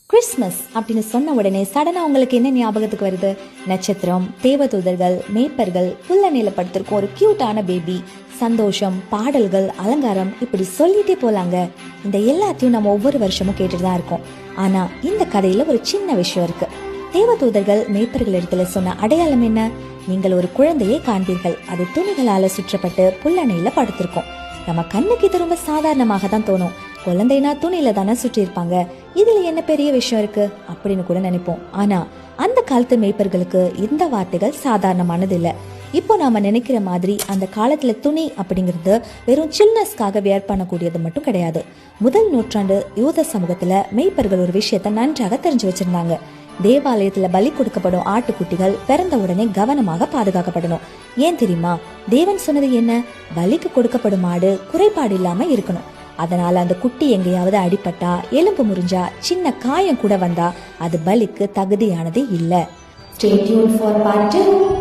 Christmas அப்படின்னு சொன்ன உடனே சடனா உங்களுக்கு என்ன ஞாபகத்துக்கு வருது? நட்சத்திரம், தேவதூதர்கள், மேய்ப்பர்கள், புல்ல நிலப்படுத்திருக்கும் ஒரு கியூட்டான பேபி, சந்தோஷம், பாடல்கள், அலங்காரம், இப்படி சொல்லிட்டே போலாங்க. இந்த எல்லாத்தையும் நம்ம ஒவ்வொரு வருஷமும் கேட்டுட்டு தான் இருக்கோம். ஆனா இந்த கதையில ஒரு சின்ன விஷயம் இருக்கு. தேவதூதர்கள் மேய்ப்பர்கள் இடத்துல சொன்ன அடையாளம் என்ன? நீங்கள் ஒரு குழந்தையை காண்பீர்கள், அது துணிகளால சுற்றப்பட்டு புல்லணையில படுத்திருக்கும். நம்ம கண்ணுக்கு இது ரொம்ப சாதாரணமாக தான் தோணும். குழந்தைனா துணியில தானே சுற்றி இருப்பாங்க, இதுல என்ன பெரிய விஷயம் இருக்கு அப்படின்னு கூட நினைப்போம். ஆனா அந்த காலத்து மேய்ப்பர்களுக்கு இந்த வார்த்தைகள் சாதாரணமானது இல்ல. இப்போ நாம நினைக்கிற மாதிரி அந்த காலத்துல துணி அப்படிங்கிறது வெறும் சில்னஸ்க்காக வியர் பண்ணக்கூடியது மட்டும் கிடையாது. முதல் நூற்றாண்டு யூத சமூகத்துல மேய்ப்பர்கள் ஒரு விஷயத்த நன்றாக தெரிஞ்சு வச்சிருந்தாங்க. தேவாலயத்துல பலி கொடுக்கப்படும் ஆட்டுக்குட்டிகள் பிறந்த உடனே கவனமாக பாதுகாக்கப்படணும். ஏன் தெரியுமா? தேவன் சொன்னது என்ன? பலிக்கு கொடுக்கப்படும் ஆடு குறைபாடு இல்லாம இருக்கணும். அதனால அந்த குட்டி எங்கேயாவது அடிபட்டா, எலும்பு முறிஞ்சா, சின்ன காயம் கூட வந்தா அது பலிக்கு தகுதியானது இல்ல. Stay tuned for part 2.